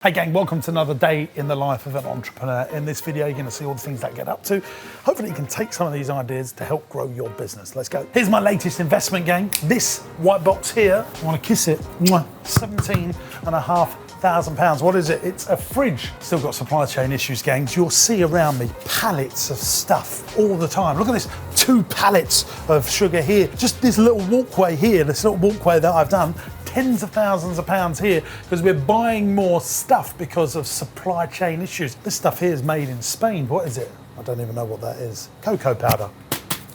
Hey gang, welcome to another day in the life of an entrepreneur. In this video, you're gonna see all the things that I get up to. Hopefully you can take some of these ideas to help grow your business. Let's go. Here's my latest investment, gang. This white box here, I wanna kiss it, £17,500. What is it? It's a fridge. Still got supply chain issues, gangs. You'll see around me pallets of stuff all the time. Look at this, 2 pallets of sugar here. Just this little walkway here, this little walkway that I've done, tens of thousands of pounds here because we're buying more stuff because of supply chain issues. This stuff here is made in Spain. What is it? I don't even know what that is. Cocoa powder.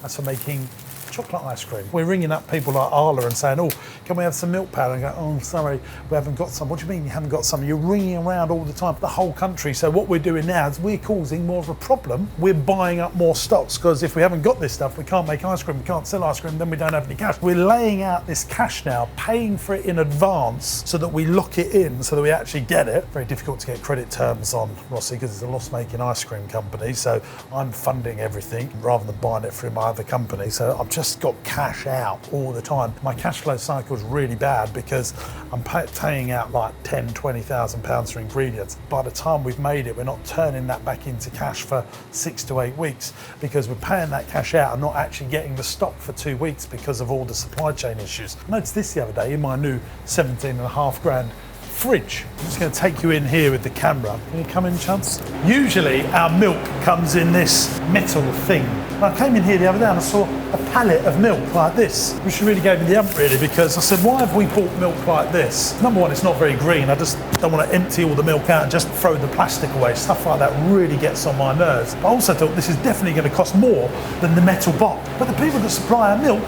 That's for making chocolate ice cream. We're ringing up people like Arla and saying, oh, can we have some milk powder? And go, oh, sorry, we haven't got some. What do you mean you haven't got some? You're ringing around all the time, the whole country. So what we're doing now is we're causing more of a problem. We're buying up more stocks because if we haven't got this stuff, we can't make ice cream, we can't sell ice cream, then we don't have any cash. We're laying out this cash now, paying for it in advance so that we lock it in, so that we actually get it. Very difficult to get credit terms on Rossi because it's a loss-making ice cream company. So I'm funding everything rather than buying it through my other company. So I've just got cash out all the time. My cash flow cycle is really bad because I'm paying out like 10, 20,000 pounds for ingredients. By the time we've made it, we're not turning that back into cash for 6 to 8 weeks because we're paying that cash out and not actually getting the stock for 2 weeks because of all the supply chain issues. I noticed this the other day in my new 17.5 grand fridge. I'm just going to take you in here with the camera. Can you come in, Chance? Usually our milk comes in this metal thing. And I came in here the other day and I saw a pallet of milk like this, which really gave me the ump really, because I said, why have we bought milk like this? Number one, it's not very green. I just don't want to empty all the milk out and just throw the plastic away. Stuff like that really gets on my nerves. But I also thought this is definitely going to cost more than the metal box. But the people that supply our milk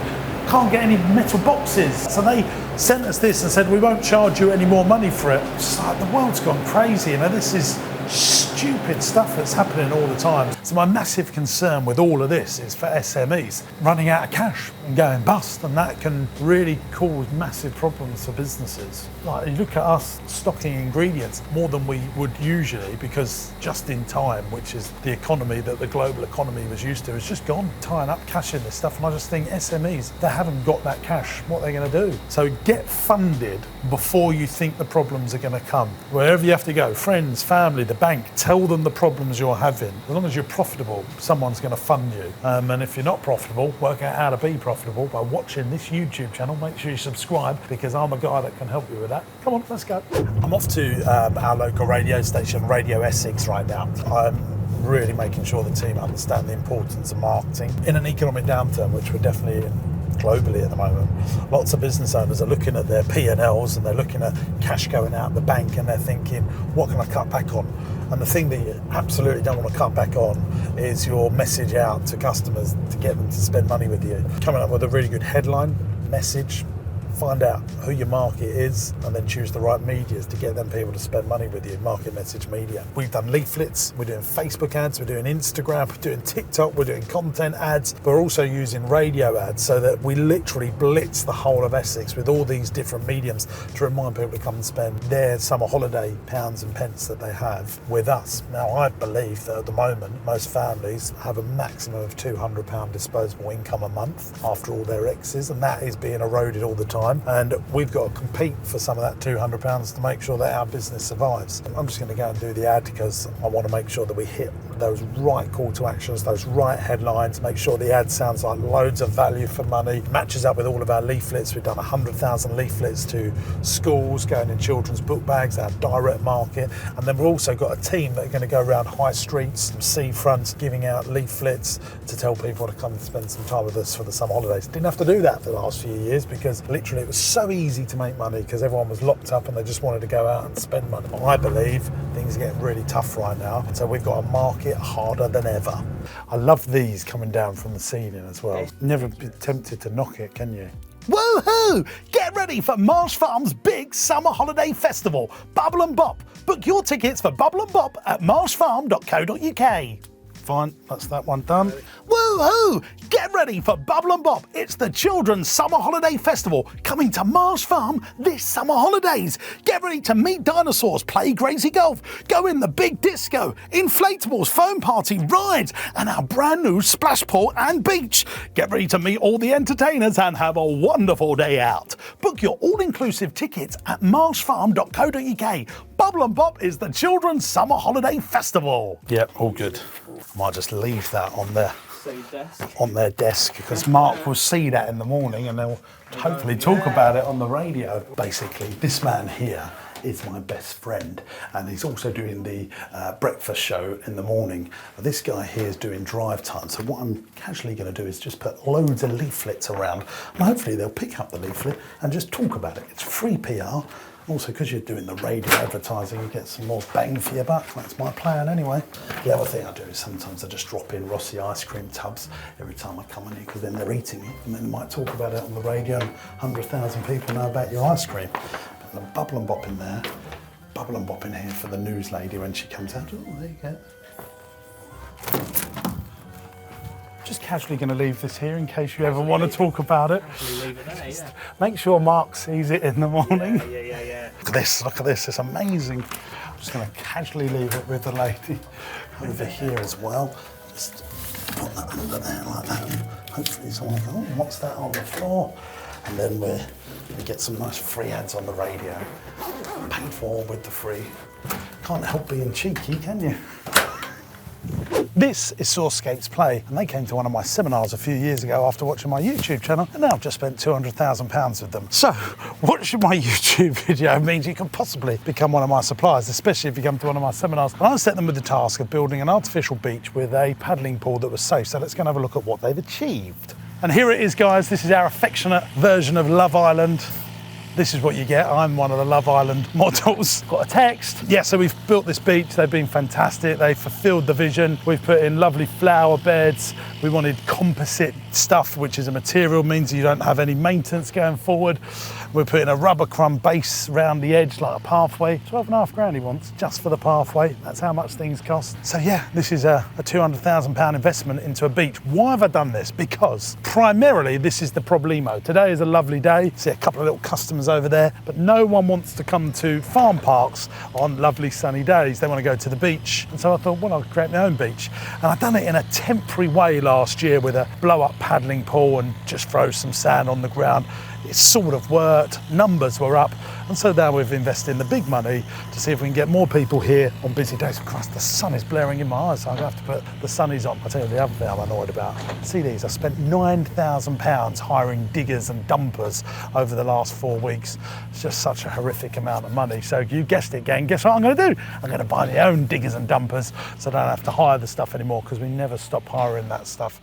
can't get any metal boxes. So they sent us this and said, we won't charge you any more money for it. It's like the world's gone crazy, you know, this is stupid stuff that's happening all the time. So my massive concern with all of this is for SMEs running out of cash and going bust, and that can really cause massive problems for businesses. Like you look at us stocking ingredients more than we would usually because just in time, which is the economy that the global economy was used to, is just gone, tying up cash in this stuff. And I just think SMEs, they haven't got that cash, what are they going to do? So get funded before you think the problems are going to come. Wherever you have to go, friends, family, the bank, tell them the problems you're having. As long as you're profitable, someone's going to fund you. And if you're not profitable, work out how to be profitable by watching this YouTube channel. Make sure you subscribe because I'm a guy that can help you with that. Come on, let's go. I'm off to our local radio station, Radio Essex, right now. I'm really making sure the team understand the importance of marketing in an economic downturn, which we're definitely in globally at the moment. Lots of business owners are looking at their P&Ls and they're looking at cash going out the bank and they're thinking, what can I cut back on? And the thing that you absolutely don't want to cut back on is your message out to customers to get them to spend money with you. Coming up with a really good headline, message, find out who your market is and then choose the right medias to get them people to spend money with you, market message media. We've done leaflets, we're doing Facebook ads, we're doing Instagram, we're doing TikTok, we're doing content ads, but we're also using radio ads so that we literally blitz the whole of Essex with all these different mediums to remind people to come and spend their summer holiday pounds and pence that they have with us. Now, I believe that at the moment, most families have a maximum of £200 disposable income a month after all their exes, and that is being eroded all the time. And we've got to compete for some of that £200 to make sure that our business survives. I'm just going to go and do the ad because I want to make sure that we hit those right call to actions, those right headlines, make sure the ad sounds like loads of value for money, matches up with all of our leaflets. We've done 100,000 leaflets to schools, going in children's book bags, our direct market. And then we've also got a team that are going to go around high streets, seafronts, giving out leaflets to tell people to come and spend some time with us for the summer holidays. Didn't have to do that for the last few years because literally it was so easy to make money because everyone was locked up and they just wanted to go out and spend money. I believe things are getting really tough right now, so we've got to market harder than ever. I love these coming down from the ceiling as well. Never be tempted to knock it, can you? Woohoo! Get ready for Marsh Farm's big summer holiday festival, Bubble and Bop. Book your tickets for Bubble and Bop at marshfarm.co.uk. Fine, that's that one done. Woohoo! Get ready for Bubble and Bop. It's the Children's Summer Holiday Festival coming to Marsh Farm this summer holidays. Get ready to meet dinosaurs, play crazy golf, go in the big disco, inflatables, foam party, rides, and our brand new splash pool and beach. Get ready to meet all the entertainers and have a wonderful day out. Book your all-inclusive tickets at marshfarm.co.uk. Bubble and Bop is the Children's Summer Holiday Festival. Yep, all good. I might just leave that on their desk because Mark will see that in the morning and they'll hopefully talk about it on the radio. Basically, this man here is my best friend and he's also doing the breakfast show in the morning. This guy here is doing drive time, so what I'm casually going to do is just put loads of leaflets around and hopefully they'll pick up the leaflet and just talk about it. It's free PR. Also, because you're doing the radio advertising, you get some more bang for your buck. That's my plan anyway. The other thing I do is sometimes I just drop in Rossi ice cream tubs every time I come in here because then they're eating it and then they might talk about it on the radio and 100,000 people know about your ice cream. But the Bubble and Bop in there, Bubble and Bop in here for the news lady when she comes out. Oh, there you go. Just casually going to leave this here in case you ever want to talk about it. Leave it there, yeah. Make sure Mark sees it in the morning. Yeah. Look at this, it's amazing. I'm just going to casually leave it with the lady over here as well. Just put that under there like that. And hopefully someone will go, oh, what's that on the floor? And then we get some nice free ads on the radio. Paid for with the free. Can't help being cheeky, can you? This is Sourceskate's Play, and they came to one of my seminars a few years ago after watching my YouTube channel, and now I've just spent £200,000 with them. So, watching my YouTube video means you can possibly become one of my suppliers, especially if you come to one of my seminars. And I set them with the task of building an artificial beach with a paddling pool that was safe, so let's go and have a look at what they've achieved. And here it is, guys. This is our affectionate version of Love Island. This is what you get. I'm one of the Love Island models. Got a text. Yeah, so we've built this beach. They've been fantastic. They fulfilled the vision. We've put in lovely flower beds. We wanted composite stuff, which is a material, means you don't have any maintenance going forward. We're putting a rubber crumb base around the edge like a pathway. 12.5 grand he wants just for the pathway. That's how much things cost. So yeah, this is a £200,000 investment into a beach. Why have I done this? Because primarily this is the problemo. Today is a lovely day. See a couple of little customers over there, but no one wants to come to farm parks on lovely sunny days. They want to go to the beach. And so I thought, well, I'll create my own beach. And I've done it in a temporary way last year with a blow-up paddling pool and just throw some sand on the ground. It sort of worked, numbers were up, and so now we've invested in the big money to see if we can get more people here on busy days. Christ, the sun is blaring in my eyes, so I'm going to have to put the sunnies on. I'll tell you the other thing I'm annoyed about. See these, I spent £9,000 hiring diggers and dumpers over the last 4 weeks. It's just such a horrific amount of money. So you guessed it, gang, guess what I'm going to do? I'm going to buy my own diggers and dumpers so I don't have to hire the stuff anymore because we never stop hiring that stuff.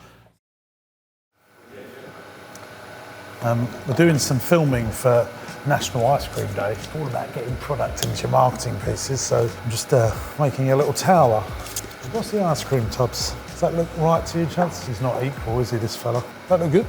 We're doing some filming for National Ice Cream Day. It's all about getting product into your marketing pieces, so I'm just making a little tower. What's the ice cream tubs? Does that look right to you, Chance? He's not equal, is he, this fella? That look good?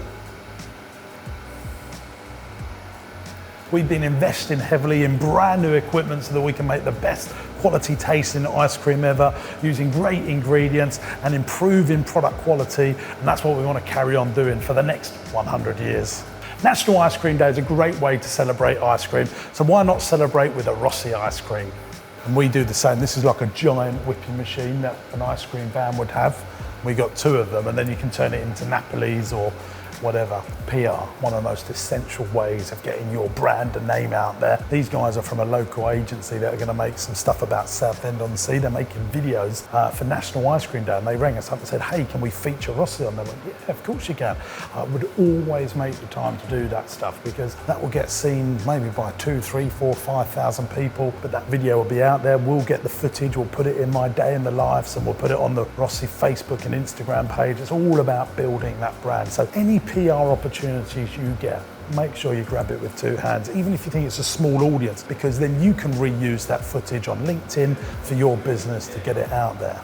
We've been investing heavily in brand new equipment so that we can make the best quality tasting ice cream ever, using great ingredients and improving product quality, and that's what we want to carry on doing for the next 100 years. National Ice Cream Day is a great way to celebrate ice cream, so why not celebrate with a Rossi ice cream? And we do the same. This is like a giant whipping machine that an ice cream van would have. We got 2 of them, and then you can turn it into Napoli's or whatever. PR, one of the most essential ways of getting your brand and name out there. These guys are from a local agency that are going to make some stuff about Southend-on-Sea. They're making videos for National Ice Cream Day, and they rang us up and said, hey, can we feature Rossi on them? Yeah, of course you can. I would always make the time to do that stuff because that will get seen maybe by 2, 3, 4, 5,000 people, but that video will be out there. We'll get the footage, we'll put it in my day in the lives, and we'll put it on the Rossi Facebook and Instagram page. It's all about building that brand. So any PR opportunities you get, make sure you grab it with 2 hands, even if you think it's a small audience, because then you can reuse that footage on LinkedIn for your business to get it out there.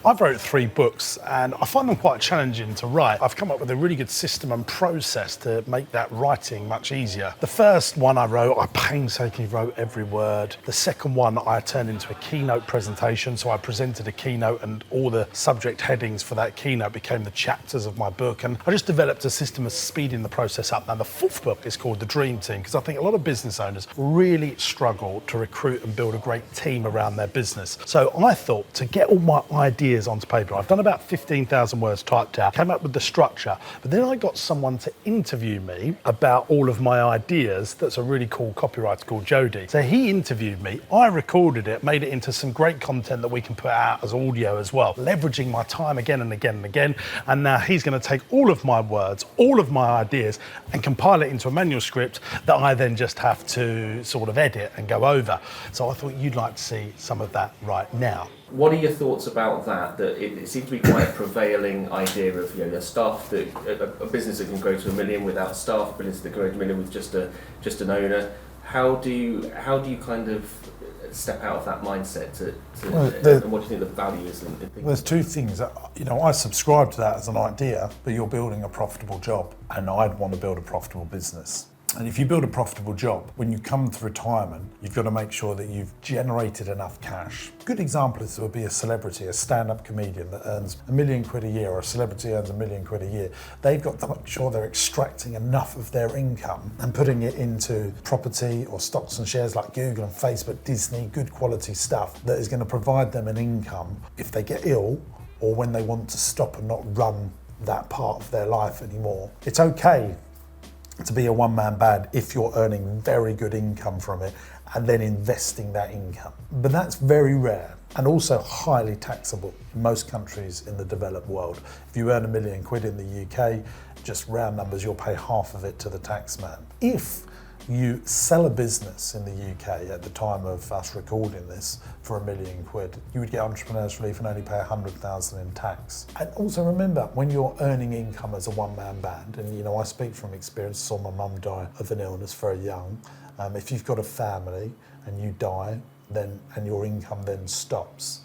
I've wrote 3 books and I find them quite challenging to write. I've come up with a really good system and process to make that writing much easier. The first one I wrote, I painstakingly wrote every word. The second one I turned into a keynote presentation, so I presented a keynote and all the subject headings for that keynote became the chapters of my book, and I just developed a system of speeding the process up. Now the 4th book is called The Dream Team, because I think a lot of business owners really struggle to recruit and build a great team around their business. So I thought, to get all my ideas onto paper, I've done about 15,000 words typed out, came up with the structure, but then I got someone to interview me about all of my ideas. That's a really cool copywriter called Jody. So he interviewed me, I recorded it, made it into some great content that we can put out as audio as well, leveraging my time again and again and again. And now he's going to take all of my words, all of my ideas, and compile it into a manuscript that I then just have to sort of edit and go over. So I thought you'd like to see some of that right now. What are your thoughts about that? That it seems to be quite a prevailing idea of, you know, a staff that a business that can grow to 1 million without staff, a business that can grow to 1 million with just an owner. How do you kind of step out of that mindset and what do you think the value is in things? There's 2 things. You know, I subscribe to that as an idea, but you're building a profitable job, and I'd want to build a profitable business. And if you build a profitable job, when you come to retirement, you've got to make sure that you've generated enough cash. A good example is, would be a celebrity, a stand-up comedian that earns £1 million a year, or a celebrity earns £1 million a year. They've got to make sure they're extracting enough of their income and putting it into property or stocks and shares like Google and Facebook, Disney, good quality stuff that is going to provide them an income if they get ill or when they want to stop and not run that part of their life anymore. It's okay to be a one-man band if you're earning very good income from it and then investing that income. But that's very rare and also highly taxable in most countries in the developed world. If you earn £1 million in the UK, just round numbers, you'll pay half of it to the taxman. If you sell a business in the UK at the time of us recording this for £1 million, you would get entrepreneurs relief and only pay 100,000 in tax. And also remember, when you're earning income as a one-man band, and you know, I speak from experience, saw my mum die of an illness very young. If you've got a family and you die, then and your income then stops,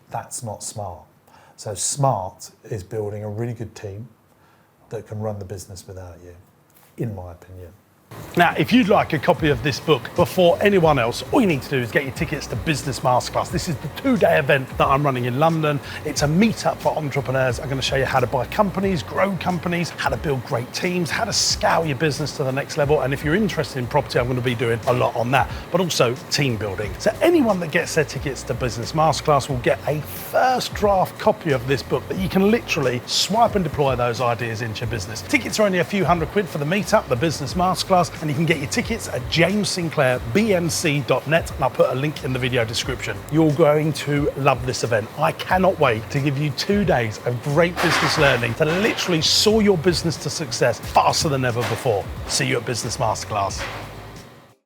that's not smart. So smart is building a really good team that can run the business without you, in my opinion. Now, if you'd like a copy of this book before anyone else, all you need to do is get your tickets to Business Masterclass. This is the 2-day event that I'm running in London. It's a meetup for entrepreneurs. I'm going to show you how to buy companies, grow companies, how to build great teams, how to scale your business to the next level. And if you're interested in property, I'm going to be doing a lot on that, but also team building. So anyone that gets their tickets to Business Masterclass will get a first draft copy of this book that you can literally swipe and deploy those ideas into your business. Tickets are only a few £100 for the meetup, the Business Masterclass, and you can get your tickets at jamessinclairbnc.net, and I'll put a link in the video description. You're going to love this event. I cannot wait to give you 2 days of great business learning to literally soar your business to success faster than ever before. See you at Business Masterclass.